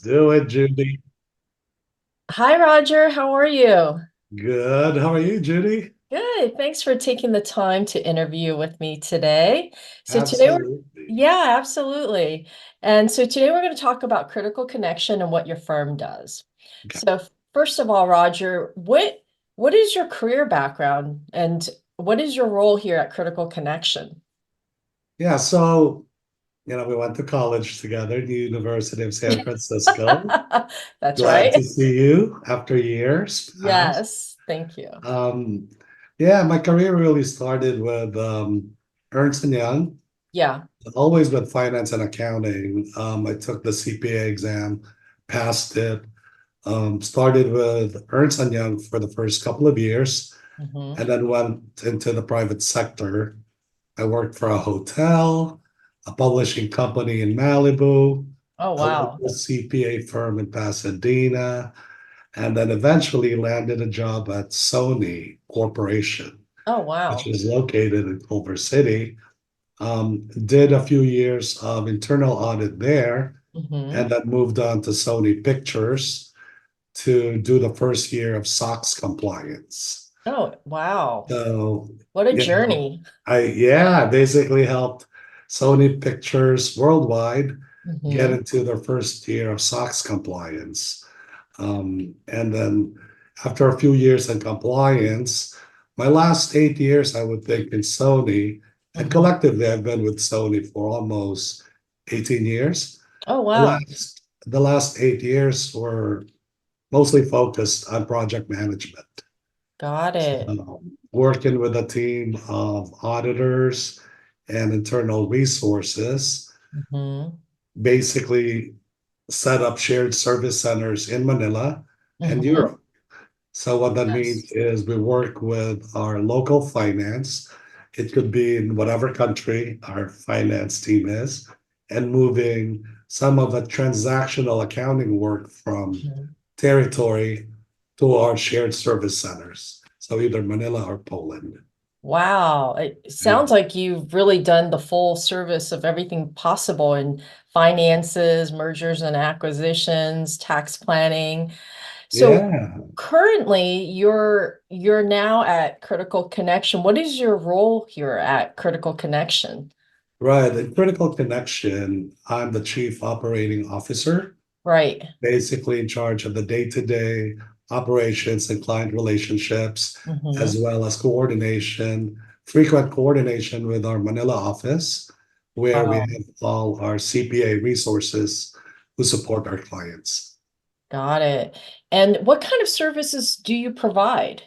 Do it, Judy. Hi, Roger. How are you? Good. How are you, Judy? Good. Thanks for taking the time to interview with me today. So today we're, Absolutely. yeah, absolutely. And so today we're going to talk about critical connection and what your firm does. Okay. So first of all, Roger, what is your career background and what is your role here at Critical Connection? Yeah, so, we went to college together, the University of San Francisco. That's Glad to right. see you after years past. Yes, thank you. Um, yeah, my career really started with Ernst& Young, Yeah. always with finance and accounting. I took the CPA exam, passed it, started with Ernst& Young for the first couple of years, Hmm. and then went into the private sector. I worked for a hotel, a publishing company in Malibu, Oh, a wow. local CPA firm in Pasadena, and then eventually landed a job at Sony Corporation, Oh, which wow. is located in Culver City. Did a few years of internal audit there, Hmm. and then moved on to Sony Pictures to do the first year of SOX compliance. Oh, wow. So, What a you know, journey. I basically helped Sony Pictures worldwide get Hmm. into their first year of SOX compliance. And then after a few years in compliance, my last 8 years, I would think, in Sony, and Hmm. collectively, I've been with Sony for almost 18 years. Oh, The wow. last 8 years were mostly focused on project management. Got it. Working with a team of auditors and internal resources, Hmm. basically set up shared service centers in Manila and Hmm. Europe. So what that means Yes. is we work with our local finance. It could be in whatever country our finance team is, and moving some of the transactional accounting work from Mhm. territory to our shared service centers. So either Manila or Poland. Wow. It Yeah. sounds like you've really done the full service of everything possible in finances, mergers and acquisitions, tax planning. So Yeah. currently you're now at Critical Connection. What is your role here at Critical Connection? Right. In Critical Connection, I'm the chief operating officer, Right. basically in charge of the day-to-day operations and client relationships, Hmm. as well as coordination, frequent coordination with our Manila office, where we Wow. have all our CPA resources who support our clients. Got it. And what kind of services do you provide?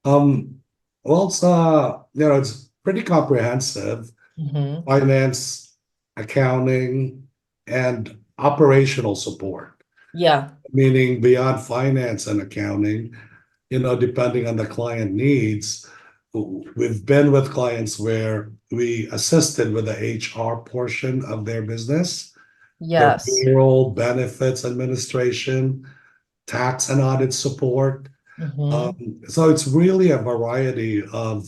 Um, well, it's pretty comprehensive. Hmm. Finance, accounting, and operational support, Yeah. meaning beyond finance and accounting, depending on the client needs. We've been with clients where we assisted with the HR portion of their business, their Yes. payroll, benefits administration, tax and audit support. Hmm. So it's really a variety of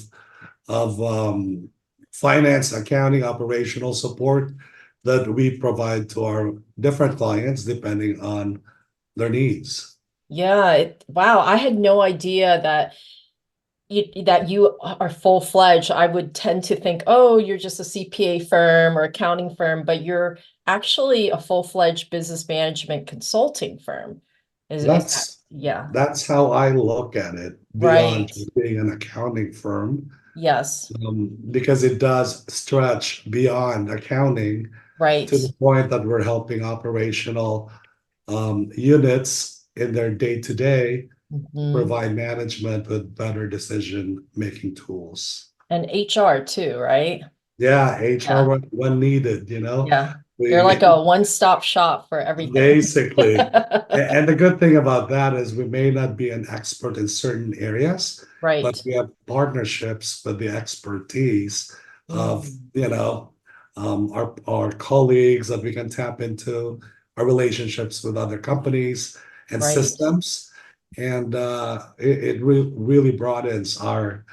finance, accounting, operational support that we provide to our different clients depending on their needs. Yeah. Wow. I had no idea that you are full-fledged. I would tend to think, oh, you're just a CPA firm or accounting firm, but you're actually a full-fledged business management consulting firm. Is that, That's yeah. that's how I look at it beyond Right. just being an accounting firm, Yes. because it does stretch beyond accounting to Right. the point that we're helping operational units in their day-to-day Hmm. provide management with better decision-making tools. And HR too, right? Yeah, HR Yeah. when needed, Yeah. They're like We a one-stop shop for everything. basically, and the good thing about that is we may not be an expert in certain areas, but Right. we have partnerships with the expertise of, Mm. our colleagues that we can tap into, our relationships with other companies and Right. systems. And it really broadens our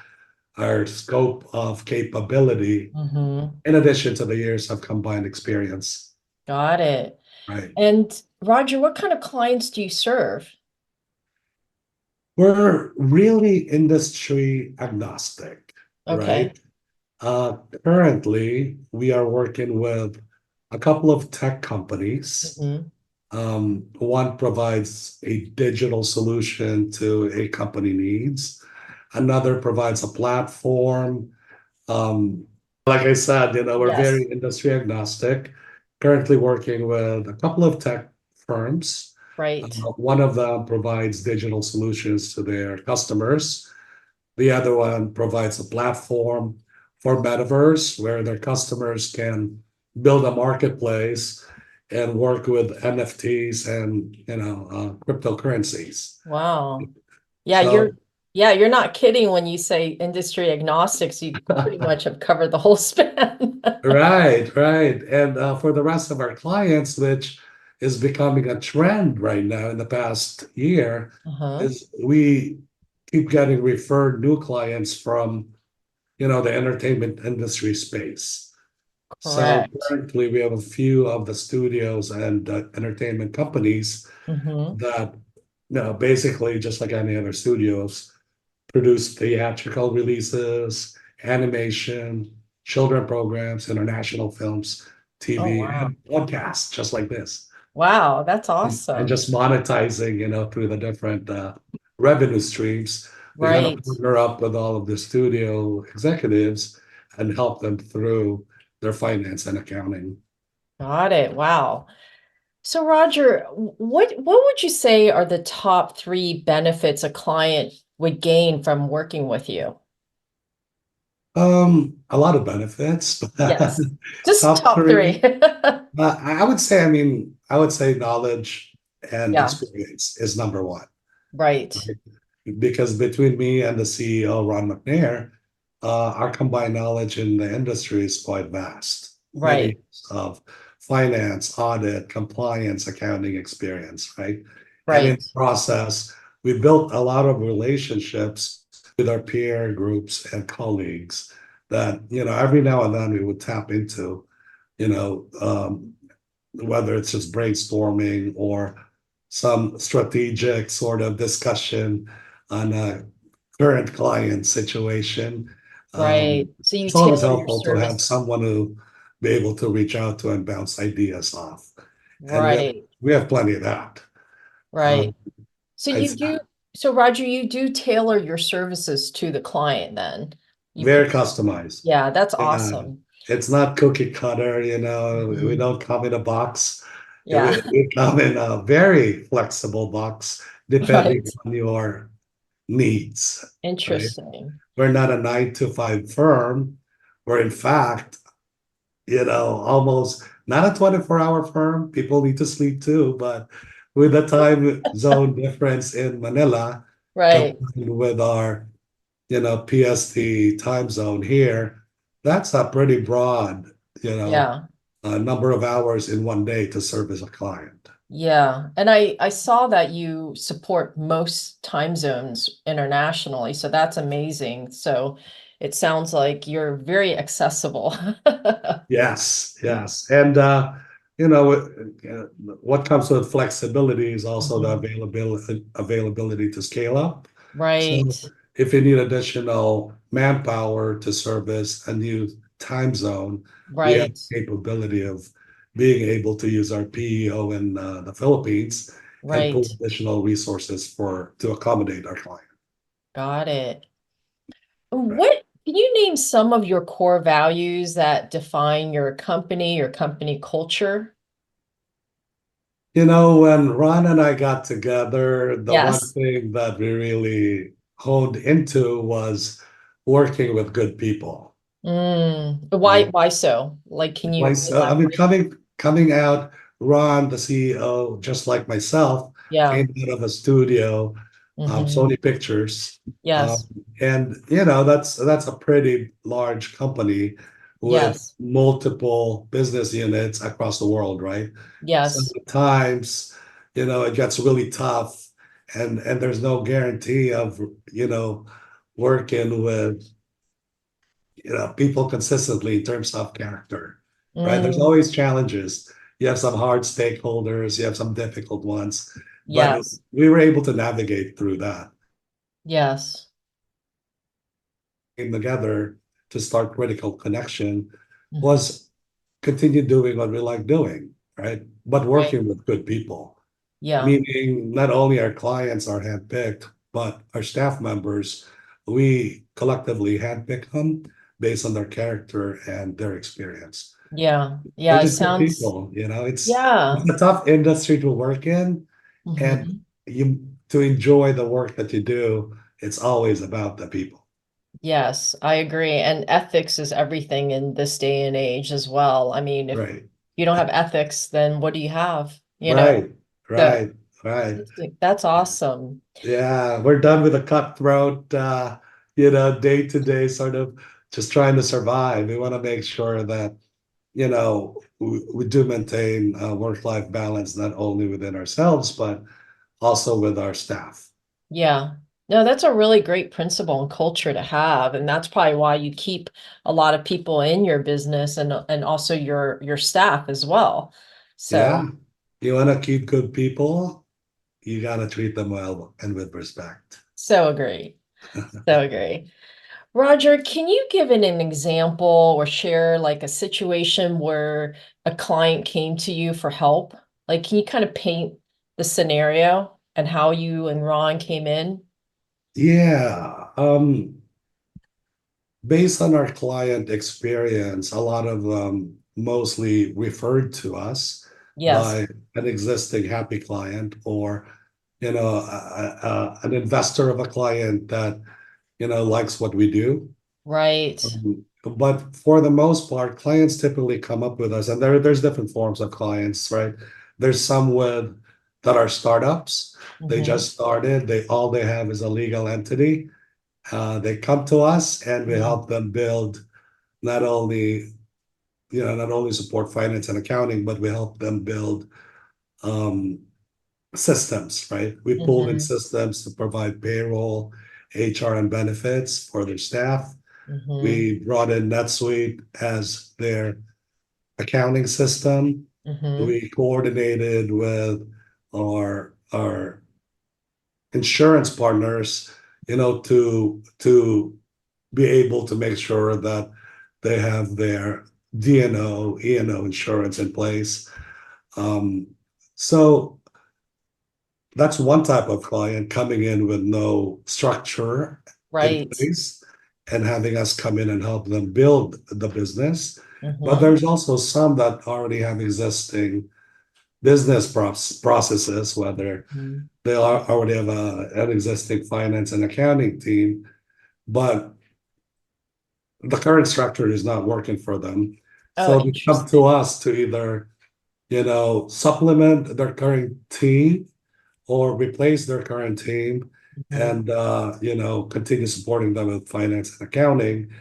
scope of capability Hmm. in addition to the years of combined experience. Got it. Right. And Roger, what kind of clients do you serve? We're really industry agnostic, Okay. right? Uh, Currently, we are working with a couple of tech companies. Hmm. One provides a digital solution to a company needs. Another provides a platform. Like I said, we're Yes. very industry agnostic. Currently working with a couple of tech firms. Right. One of them provides digital solutions to their customers. The other one provides a platform for metaverse where their customers can build a marketplace and work with NFTs and cryptocurrencies. Wow. Yeah, So you're not kidding when you say industry agnostics. You pretty much have covered the whole span. right, right. And for the rest of our clients, which is becoming a trend right now in the past year, Uh-huh. is we keep getting referred new clients from the entertainment industry space. So Correct. currently, we have a few of the studios and entertainment companies Hmm. that, basically just like any other studios, produce theatrical releases, animation, children programs, international films, Oh, TV, wow. and podcasts, just like this, Wow, that's and awesome. just monetizing, through the different revenue streams. We kind of Right. partner up with all of the studio executives and help them through their finance and accounting. Got it. Wow. So Roger, what would you say are the top three benefits a client would gain from working with you? A lot of benefits, but Yes. Just top top three. three. I would say, I would say knowledge and Yeah, experience is number one. right. Because between me and the CEO, Ron McNair, our combined knowledge in the industry is quite vast. Many Right. years of finance, audit, compliance, accounting experience, right? And in Right. the process, we built a lot of relationships with our peer groups and colleagues that, every now and then we would tap into, you know, um, whether it's just brainstorming or some strategic sort of discussion on a current client situation. Right. So you It's always tailor your helpful to have service. someone to be able to reach out to and bounce ideas off. And Right. we have plenty of that. Um, Right. So it's so Roger, you do tailor your services to the client then. You very put, customized. yeah, that's Yeah, awesome. it's not cookie cutter, we Mhm. don't come in a box. Yeah. We come in a very flexible box depending Right. on your needs, right? Interesting. We're not a 9 to 5 firm. We're in fact, almost not a 24-hour firm. People need to sleep too, but with the time zone difference in Manila Right. combined with our, PST time zone here, that's a pretty broad, you know, Yeah. number of hours in one day to service a client. Yeah. And I saw that you support most time zones internationally, so that's amazing. So it sounds like you're very accessible. Yes, yes. And what comes with flexibility is also the Mhm. availability to scale up. So Right. if you need additional manpower to service a new time zone, we have Right. the capability of being able to use our PEO in the Philippines and Right. pull additional resources for to accommodate our client. Got it. Right. What can you name some of your core values that define your company culture? When Ron and I got together, the one Yes. thing that we really honed into was working with good people, right? Why so? Like, can Why you so? I mean, elaborate? coming out, Ron, the CEO, just like myself, Yeah. came out of a studio, Hmm. Sony Pictures, um, Yes. and that's a pretty large company with Yes. multiple business units across the world, right? Yes. Sometimes, it gets really tough, and there's no guarantee of working with people consistently in terms of character, right? There's Mm, always challenges. you have some hard stakeholders, you have some difficult ones, but Yes. we were able to navigate through that. Yes. Came together to start Critical Connection Mhm. was continue doing what we like doing, right? But Right. working with good people, Yeah. meaning not only our clients are handpicked, but our staff members, we collectively handpick them based on their character and their experience. Yeah. They're Yeah. It just good sounds, people, you know. It's yeah. a tough industry to work in, and Mhm. you to enjoy the work that you do, it's always about the people. Yes, I agree. And ethics is everything in this day and age as well. I mean, if Right, you don't have ethics, then what do you have? You know, right, so right, right. that's awesome. Yeah, we're done with the cutthroat, day to day sort of just trying to survive. We want to make sure that, we do maintain a work-life balance, not only within ourselves, but also with our staff. Yeah. No, that's a really great principle and culture to have. And that's probably why you keep a lot of people in your business and also your staff as well. Yeah, So you want to keep good people, you got to treat them well and with respect. so agree. So agree. Roger, can you give an example or share like a situation where a client came to you for help? Like, can you kind of paint the scenario and how you and Ron came in? Yeah, based on our client experience, a lot of them mostly referred to us Yes, by an existing happy client or, an investor of a client that, likes what we do. right, But for the most part, clients typically come up with us, and there's different forms of clients, right? There's some with that are startups. They hmm just started. All they have is a legal entity. They come to us, and we help them build not only not only support finance and accounting, but we help them build um, systems, right? We pull in hmm systems to provide payroll, HR, and benefits for their staff. hmm We brought in NetSuite as their accounting system. hmm We coordinated with our insurance partners, to be able to make sure that they have their D&O, E&O insurance in place. Um, so that's one type of client coming in with no structure in right, place and having us come in and help them build the business. But hmm there's also some that already have existing business processes, whether they already have an existing finance and accounting team, but the current structure is not working for them. Oh, So they come to interesting. us to either, supplement their current team or replace their current team Mhm. and, continue supporting them with finance and accounting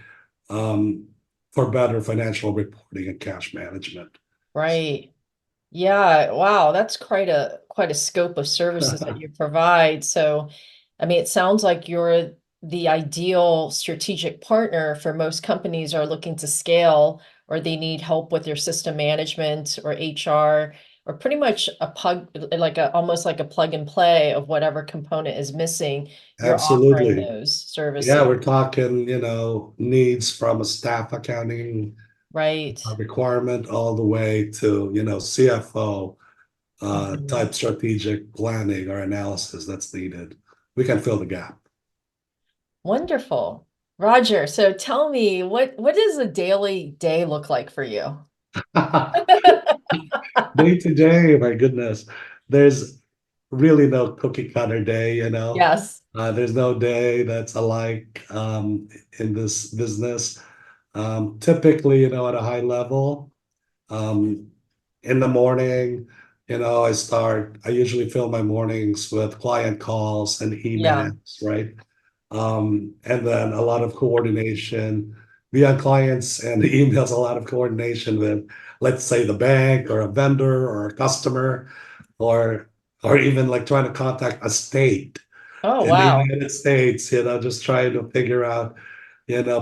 um, for better financial reporting and cash management. Right. Yeah, wow, that's quite a scope of services that you provide. So, I mean, it sounds like you're the ideal strategic partner for most companies are looking to scale or they need help with their system management or HR or pretty much a plug like a almost like a plug and play of whatever component is missing. You're offering Absolutely. those Yeah, services, we're talking, needs from a staff accounting right? requirement all the way to, CFO Mhm. type strategic planning or analysis that's needed. We can fill the gap. Wonderful. Roger, so tell me what does a daily day look like for you? Day to day, my goodness, there's really no cookie cutter day, Yes. There's no day that's alike in this business. Typically, at a high level, um, in the morning, I usually fill my mornings with client calls and Yeah. emails, right? And then a lot of coordination via clients and emails, a lot of coordination with, let's say, the bank or a vendor or a customer, or even like trying to contact a state Oh, in the wow. United States, just trying to figure out,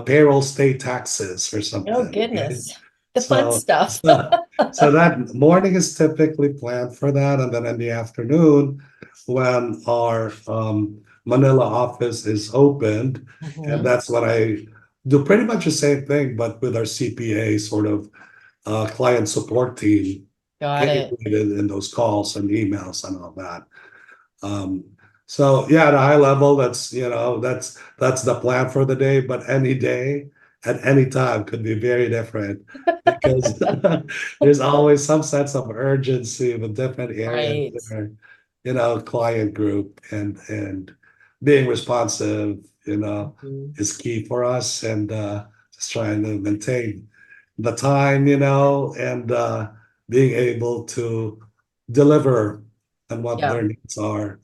payroll state taxes or Oh, something, right? goodness. The fun So, stuff. So that morning is typically planned for that, and then in the afternoon, when our Manila office is opened, and Mhm. that's when I do pretty much the same thing, but with our CPA sort of client support team Got it. integrated in those calls and emails and all that. Um, so yeah, at a high level, that's the plan for the day, but any day at any time could be very different because there's always some sense of urgency with different areas Right. or, client group and being responsive, Mhm. is key for us and just trying to maintain the time, and being able to deliver and what Yeah. their needs are.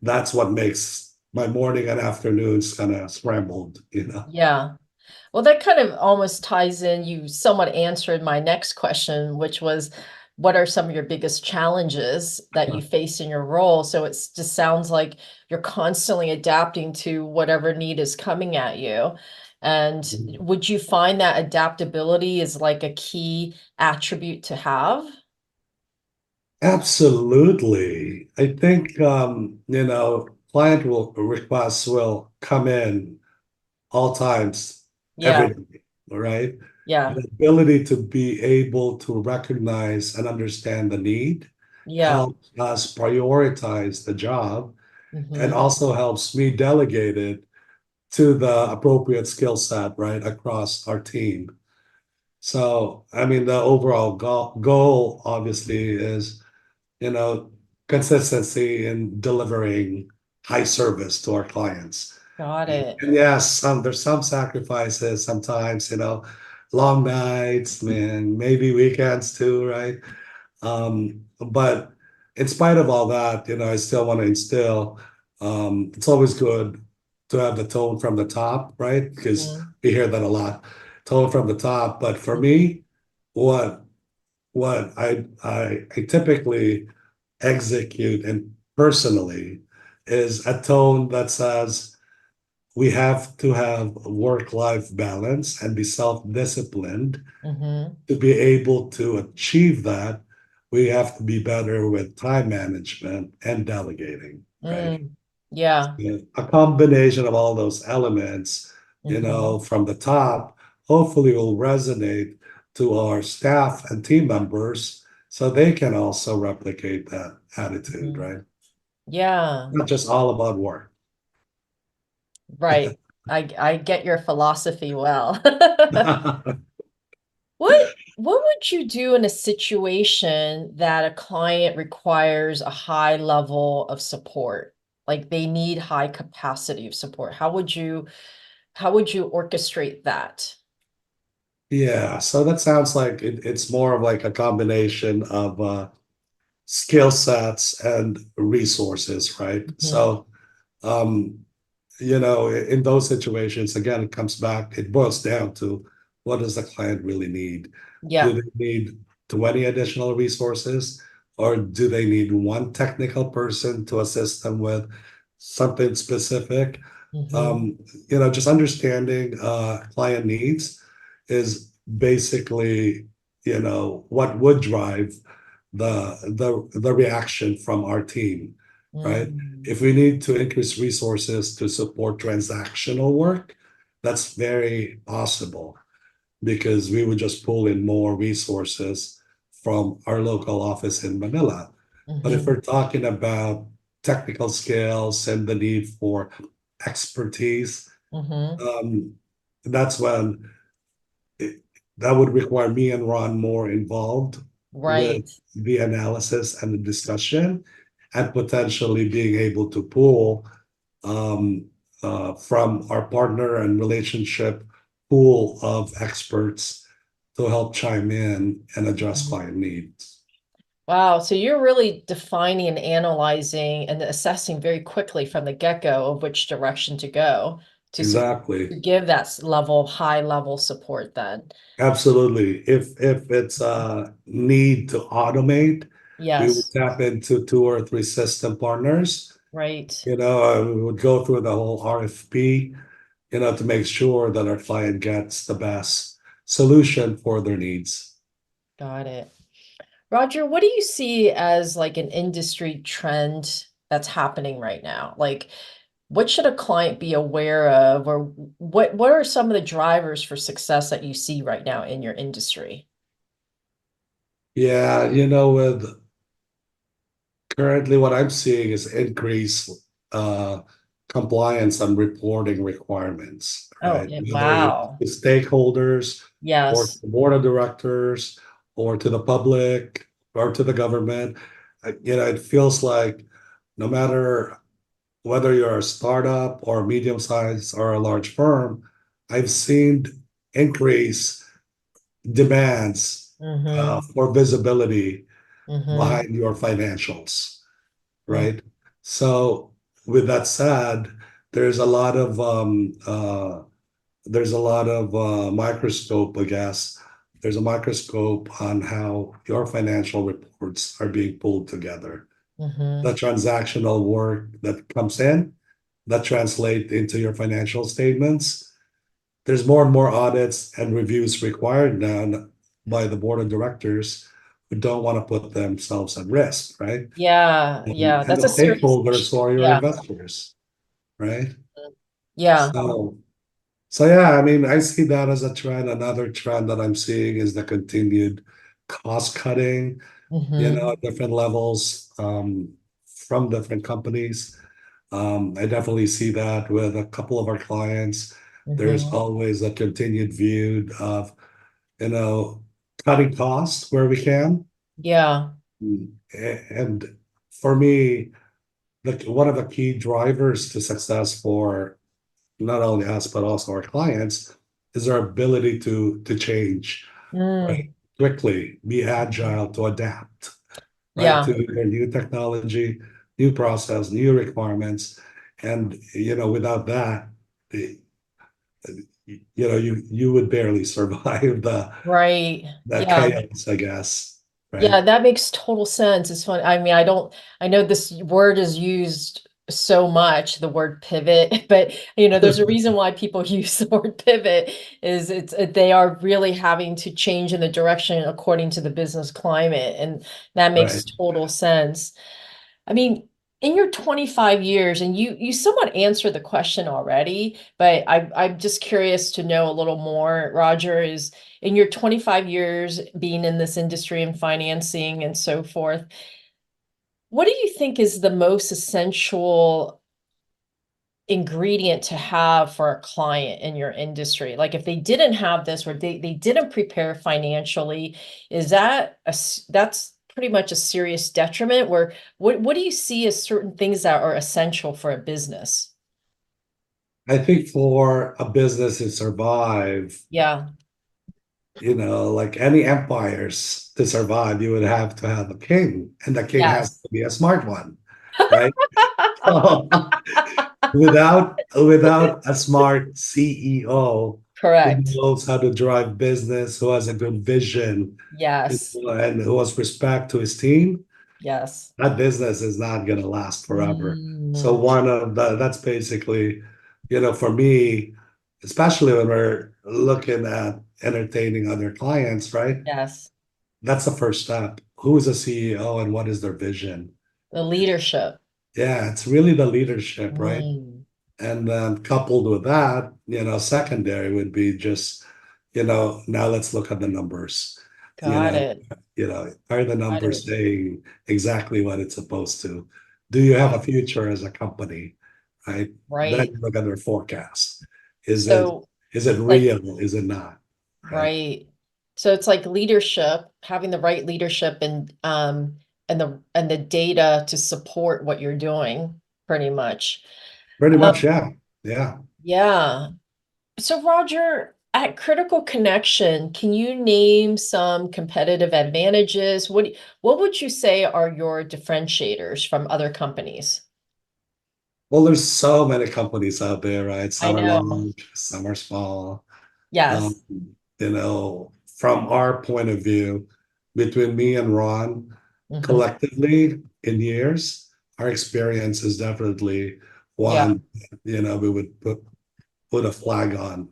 That's what makes my morning and afternoons kind of scrambled. Yeah. Well, that kind of almost ties in. You somewhat answered my next question, which was, what are some of your biggest challenges that you face in your role? So it just sounds like you're constantly adapting to whatever need is coming at you. And would you find that adaptability is like a key attribute to have? Absolutely. I think client requests will come in all times, every Yeah. day, all right? Yeah. The ability to be able to recognize and understand the need Yeah. helps us prioritize the job and Hmm. also helps me delegate it to the appropriate skill set, right, across our team. So, I mean, the overall goal obviously is, you know, consistency in delivering high service to our clients. Got it. And yes, there's some sacrifices sometimes, long nights, man, maybe weekends too, right? But in spite of all that, I still want to instill, it's always good to have the tone from the top, right? Because Mhm. we hear that a lot, tone from the top. But for Mhm. me, what what I typically execute and personally is a tone that says we have to have work-life balance and be self-disciplined Mhm. to be able to achieve that, we have to be better with time management and delegating, right? Mm. Yeah. Yeah, a combination of all those elements, Mhm. from the top, hopefully will resonate to our staff and team members so they can also replicate that attitude, Mhm. right? Yeah. Not just all about work. Right. I get your philosophy well. What would you do in a situation that a client requires a high level of support? Like they need high capacity of support. How would you orchestrate that? Yeah, so that sounds like it's more of like a combination of skill sets and resources, right? Mhm. So, um, in those situations, again, it boils down to what does the client really need? Do Yeah. they need 20 additional resources, or do they need one technical person to assist them with something specific? Mhm. Um, just understanding client needs is basically, what would drive the reaction from our team, right? Mm. If we need to increase resources to support transactional work, that's very possible because we would just pull in more resources from our local office in Manila. But if Mhm. we're talking about technical skills and the need for expertise, Mhm. um, that's when it, that would require me and Ron more involved with Right. the analysis and the discussion, and potentially being able to pull um, from our partner and relationship pool of experts to help chime in and address Mhm. client needs. Wow. So you're really defining and analyzing and assessing very quickly from the get-go of which direction to go to, to Exactly. give that level, high level support then. Absolutely. If it's a need to automate, we would Yes. tap into two or three system partners. Right. We would go through the whole RFP, to make sure that our client gets the best solution for their needs. Got it. Roger, what do you see as like an industry trend that's happening right now? Like, what should a client be aware of, or what are some of the drivers for success that you see right now in your industry? Yeah, with currently what I'm seeing is increased uh, compliance and reporting requirements, Oh, right? Whether it's wow. to stakeholders or to Yes. the board of directors or to the public or to the government. It feels like no matter whether you're a startup or medium size or a large firm, I've seen increase demands Mm-hmm. for visibility Mm-hmm. behind your financials, right? So with that said, there's a lot of microscope, I guess. There's a microscope on how your financial reports are being pulled together. The Mm-hmm. transactional work that comes in, that translate into your financial statements. There's more and more audits and reviews required now by the board of directors who don't want to put themselves at risk, right? Yeah, yeah, And that's the a serious stakeholders issue. who are your Yeah. investors, right? Yeah. So, so yeah, I mean, I see that as a trend. Another trend that I'm seeing is the continued cost cutting, Mm-hmm. at different levels from different companies. I definitely see that with a couple of our clients. There's Mm-hmm. always a continued view of, you know, cutting costs where we can. Yeah. And for me, one of the key drivers to success for not only us but also our clients is our ability to change, right? Mm. Quickly, be agile, to adapt, right? Yeah. To either new technology, new process, new requirements. And without that, the- you would barely survive Right. the Yeah. chaos, I guess. Yeah, Right. that makes total sense. It's funny. I mean, I know this word is used so much, the word pivot, but there's a reason why people use the word pivot is they are really having to change in the direction according to the business climate, and that makes Right. total sense. I mean, in your 25 years, and you somewhat answered the question already, but I'm just curious to know a little more, Roger, is in your 25 years being in this industry and financing and so forth, what do you think is the most essential ingredient to have for a client in your industry? Like if they didn't have this or they didn't prepare financially, is that's pretty much a serious detriment? Where what do you see as certain things that are essential for a business? I think for a business to survive, Yeah. like any empires to survive, you would have to have a king, and the king has Yes. to be a smart one, right? So, without a smart CEO who Correct. knows how to drive business, who has a good vision, Yes. and who has respect to his team, Yes. that business is not going to last forever. So Mm, that's basically, for me, especially when we're looking at entertaining other clients, right? yes. That's the first step. Who is a CEO and what is their vision? The leadership. Yeah, it's really the leadership, right? Mm, And then coupled with that, secondary would be just, now let's look at the numbers. You got know, it. are the Got numbers it. saying exactly what it's supposed to? Do you have a Wow. future as a company? Right? Then Right. you look at their forecast. Is it So is it like real? Is it not? Right? right. So it's like leadership, having the right leadership and the data to support what you're doing, pretty much. Pretty Um, much, yeah. Yeah. yeah. So Roger, at Critical Connection, can you name some competitive advantages? What would you say are your differentiators from other companies? Well, there's so many companies out there, right? I Some are know. large, some are small. Um, Yes. from our point of view, between me and Ron, Hmm. collectively in years, our experience is definitely Yeah. one, we would put a flag on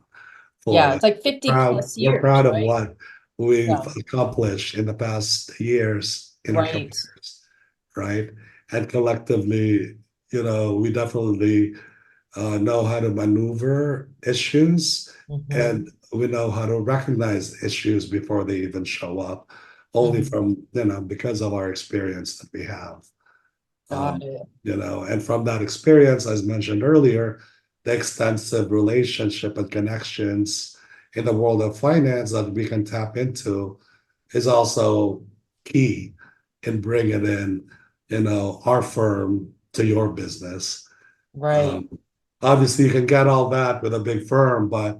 Yeah. for. It's like 50 plus We're years, proud of right? what we've Yeah. accomplished in the past years in our Right. careers, right? And collectively, we definitely know how to maneuver issues, Hmm. and we know how to recognize issues before they even show up, only Hmm. from, because of our experience that we have. Got Um, it. and from that experience, as mentioned earlier, the extensive relationship and connections in the world of finance that we can tap into is also key in bringing in, our firm to your business. Right. Um, Obviously, you can get all that with a big firm, but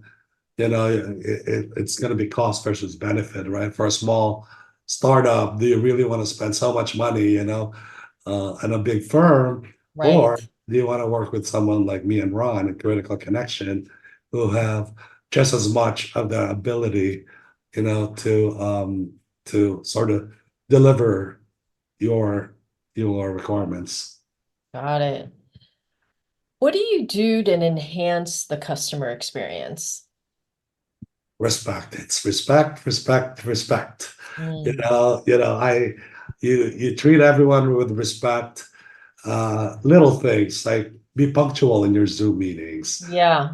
it's going to be cost versus benefit, right? For a small startup, do you really want to spend so much money, in a big firm, or Right. do you want to work with someone like me and Ron at Critical Connection, who have just as much of the ability, to sort of deliver your requirements. Got it. What do you do to enhance the customer experience? Respect. It's respect, respect, respect. Mm, You treat everyone with respect. Little things like be punctual in your Zoom meetings. yeah.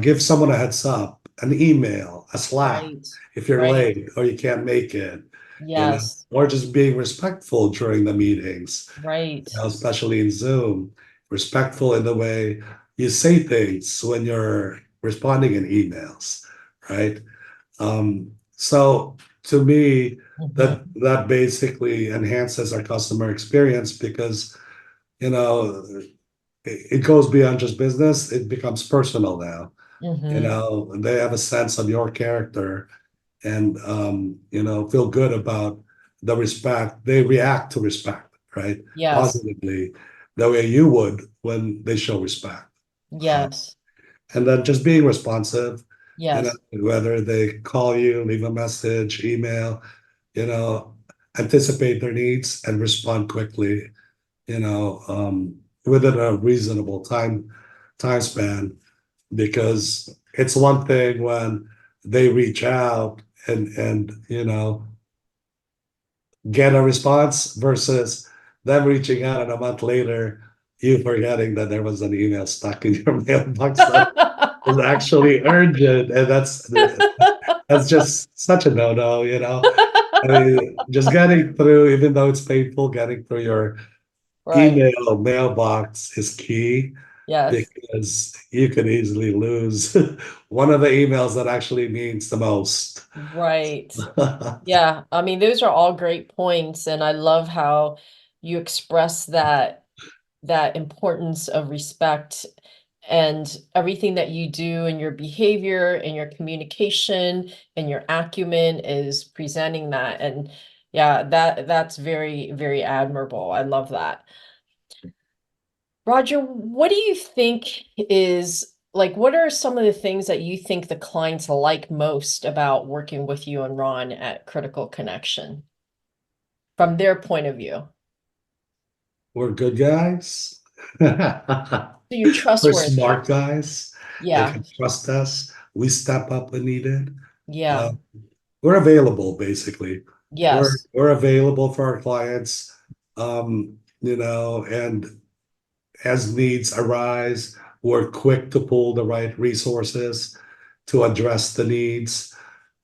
Give someone a heads up, an email, a Slack Right. if you're Right. late or you can't make it. Yes. Or just being respectful during the meetings, Right. especially in Zoom. Respectful in the way you say things when you're responding in emails, right? So to me, Hmm. that basically enhances our customer experience because you know it goes beyond just business; it becomes personal now. Hmm. They have a sense of your character and feel good about the respect. They react to respect, right? Yes. Positively, the way you would when they show respect. Yes. And then just being responsive, Yes. whether they call you, leave a message, email, you know, anticipate their needs and respond quickly, within a reasonable time span, because it's one thing when they reach out and get a response versus them reaching out and a month later, you forgetting that there was an email stuck in your mailbox that was actually urgent, and that's just such a no-no. I mean, just getting through, even though it's painful, getting through your Right. email mailbox is key Yes. because you could easily lose one of the emails that actually means the most. Right. Yeah. I mean, those are all great points, and I love how you express that importance of respect and everything that you do in your behavior and your communication and your acumen is presenting that. And yeah, that's very, very admirable. I love that. Roger, what do you think is like, what are some of the things that you think the clients like most about working with you and Ron at Critical Connection from their point of view? We're good guys. So you're We're trustworthy. smart guys. They Yeah. can trust us. We step up when needed. Uh, Yeah. we're available, basically. We're Yes. we're available for our clients. And as needs arise, we're quick to pull the right resources to address the needs.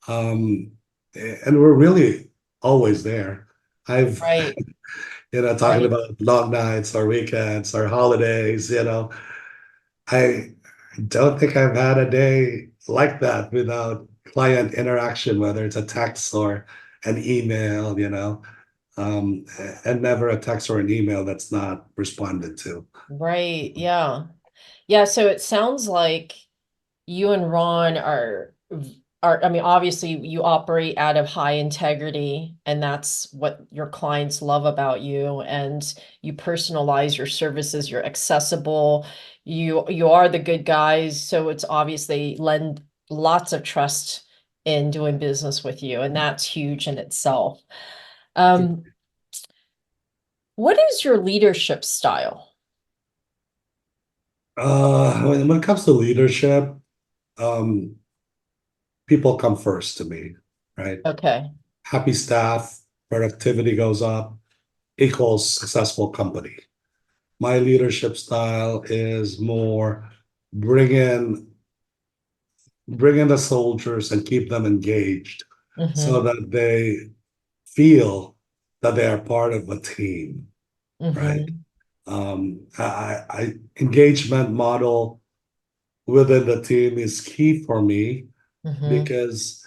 Um, and we're really always there. I've, Right. talking Right. about long nights or weekends or holidays, I don't think I've had a day like that without client interaction, whether it's a text or an email, and never a text or an email that's not responded to. Right. Yeah. Yeah. So it sounds like you and Ron I mean, obviously you operate out of high integrity, and that's what your clients love about you. And you personalize your services, you're accessible, you are the good guys. So it's obvious they lend lots of trust in doing business with you, and that's huge in itself. Um, what is your leadership style? When it comes to leadership, um, people come first to me. right? Okay. Happy staff, productivity goes up, equals successful company. My leadership style is more bring in bring in the soldiers and keep them engaged so Mm-hmm. that they feel that they are part of a team, right? Mm-hmm. Engagement model within the team is key for me Mm-hmm. because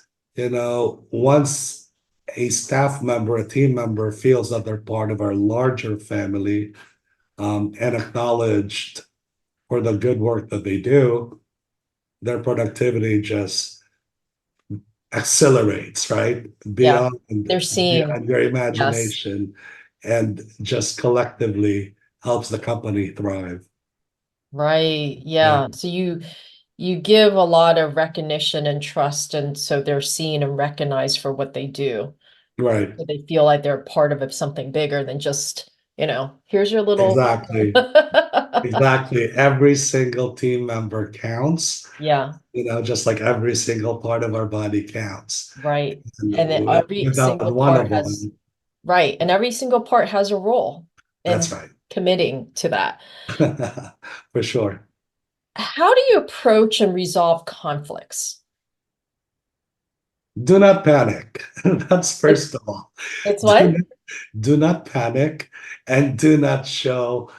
once a staff member, a team member feels that they're part of our larger family, and acknowledged for the good work that they do, their productivity just accelerates, right? Yeah. Beyond They're seeing. beyond your Yes. imagination, and just collectively helps the company thrive. Right. Right, Yeah. So you give a lot of recognition and trust, and so they're seen and recognized for what they do. right, So they feel like they're part of something bigger than just, here's your little. exactly, exactly. Every single team member counts. Yeah, Just like every single part of our body counts. right. And And then every without single one part of has, them, right. And every single part has a role that's in right. committing to that. For sure. How do you approach and resolve conflicts? Do not panic. That's It's first of all. it's Do what? not, do not panic and do not show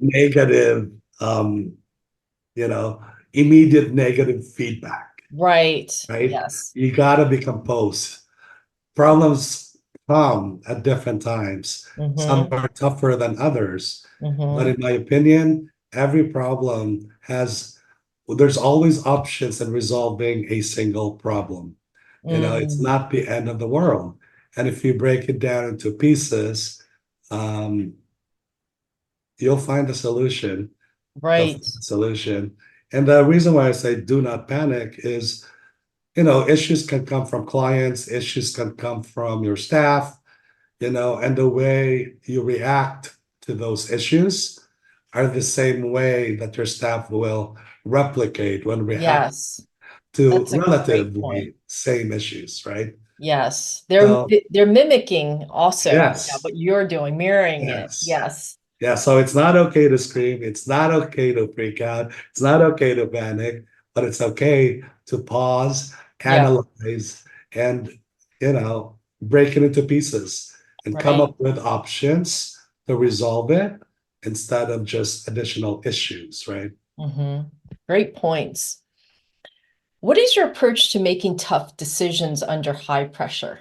negative, you know, immediate negative feedback, Right. right? Yes. You got to be composed. Problems come at different times. Some Mm-hmm. are tougher than others. But Mm-hmm. in my opinion, every problem there's always options in resolving a single problem. It's Mm, not the end of the world. And if you break it down into pieces, um, you'll find a solution. You'll right. find a solution. And the reason why I say do not panic is, issues can come from clients, issues can come from your staff, and the way you react to those issues are the same way that your staff will replicate when react Yes. to That's a great point. relatively same issues, right? Yes. So, They're mimicking also, yeah, yes, what you're doing, mirroring it. yes. Yes. Yeah, so it's not okay to scream, it's not okay to freak out, it's not okay to panic, but it's okay to pause, Yeah. analyze, and break it into pieces and come Right. up with options to resolve it instead of just additional issues, right? Mm-hmm. Great points. What is your approach to making tough decisions under high pressure?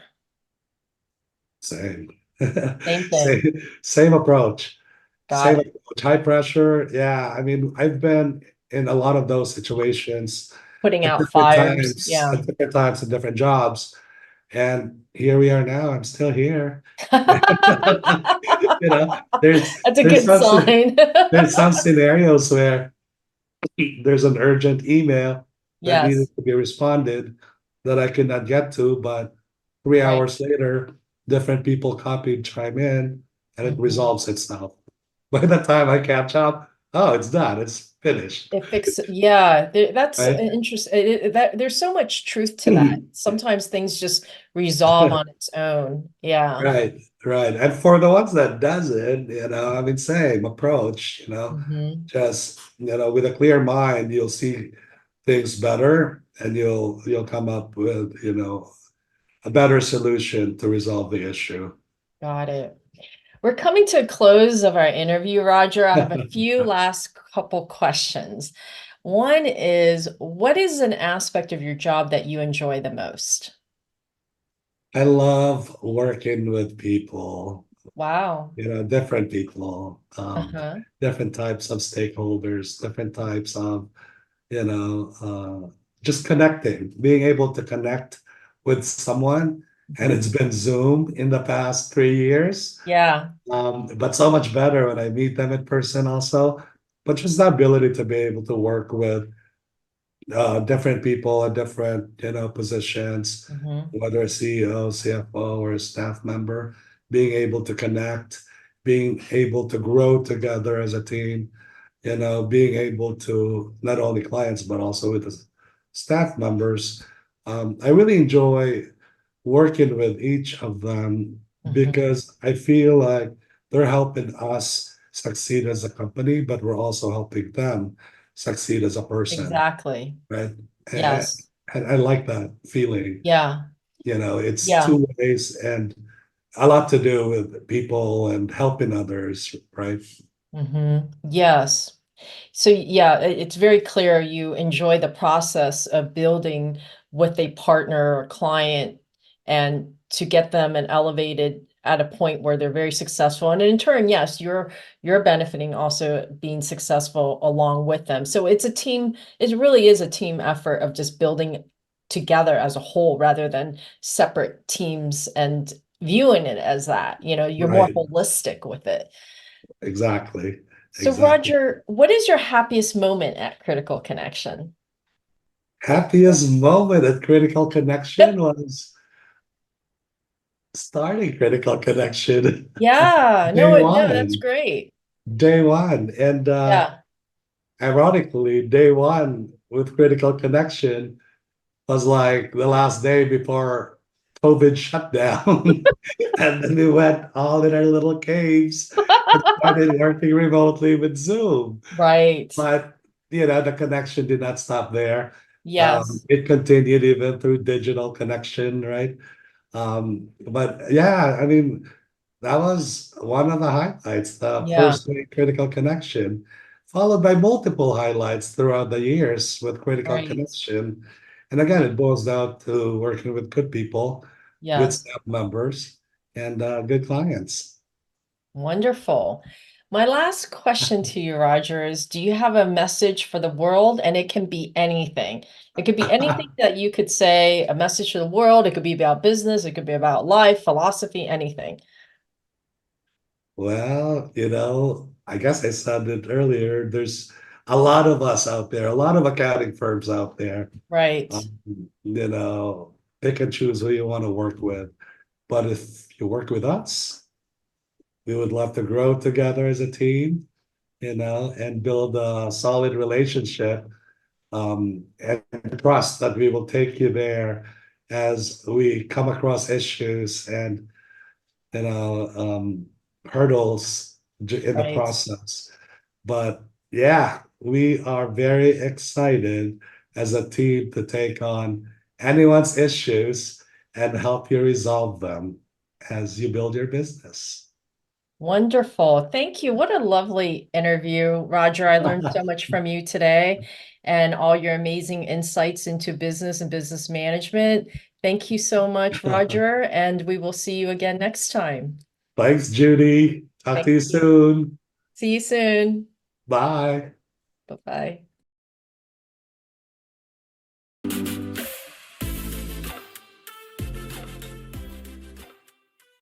Same. Same Same, thing. same approach. Got Same it. approach. High pressure. Yeah. I mean, I've been in a lot of those situations Putting at out different fires. times, Yeah. at different times, and different jobs. And here we are now. I'm still here. you know, there's That's a there's good some sign. there's some scenarios where there's an urgent email that needed Yes. to be responded that I could not get to, but three Right. hours later, different people copied, chime in, and it Mhm. resolves itself. By the time I catch up, oh, it's done. It's finished. Yeah, that's Right? an interest. That there's so much truth to that. Sometimes things just resolve on its own. Yeah. Right, right. And for the ones that doesn't, I mean, same approach, Hmm. just, with a clear mind, you'll see things better and you'll come up with, a better solution to resolve the issue. Got it. We're coming to a close of our interview, Roger. I have a few last couple questions. One is, what is an aspect of your job that you enjoy the most? I love working with people, Wow. different people, Uh-huh. different types of stakeholders, different types of, just connecting, being able to connect with someone. And Mhm. it's been Zoom in the past 3 years, Yeah. but so much better when I meet them in person also. But just the ability to be able to work with different people at different positions, Hmm. whether a CEO, CFO, or a staff member, being able to connect, being able to grow together as a team, being able to not only clients but also with the staff members. I really enjoy working with each of them Mhm. because I feel like they're helping us succeed as a company, but we're also helping them succeed as a person, Exactly. right? And Yes. I like that feeling. Yeah. It's Yeah. two ways and a lot to do with people and helping others, right? Yes. So yeah, it's very clear you enjoy the process of building with a partner or client and to get them and elevated at a point where they're very successful. And in turn, yes, you're benefiting also being successful along with them. So it's a team, it really is a team effort of just building together as a whole rather than separate teams and viewing it as that. You're more Right. holistic with it. Exactly. So Exactly. Roger, what is your happiest moment at Critical Connection? Happiest moment at Critical Connection was starting Critical Connection. Yeah, Day no, that's one. great. Day one. And Yeah. ironically, day one with Critical Connection was like the last day before COVID shut down. And then we went all in our little caves and started working remotely with Zoom. Right. But the connection did not stop there. Yes. It continued even through digital connection, right? But yeah, I mean, that was one of the highlights, the Yeah. first day Critical Connection, followed by multiple highlights throughout the years with Critical Right. Connection. And again, it boils down to working with good people, good Yes. staff members, and good clients. Wonderful. My last question to you, Roger, is do you have a message for the world? And it can be anything. It could be anything that you could say, a message to the world. It could be about business. It could be about life, philosophy, anything. Well, I guess I said it earlier. There's a lot of us out there, a lot of accounting firms out there. Right. Um, Pick and choose who you want to work with. But if you work with us, we would love to grow together as a team, and build a solid relationship, and trust that we will take you there as we come across issues and you know um, hurdles in the Right. process. But yeah, we are very excited as a team to take on anyone's issues and help you resolve them as you build your business. Wonderful. Thank you. What a lovely interview, Roger. I learned so much from you today and all your amazing insights into business and business management. Thank you so much, Roger, and we will see you again next time. Thanks, Judy. Talk to Thank you you. soon. See you soon. Bye. Bye-bye.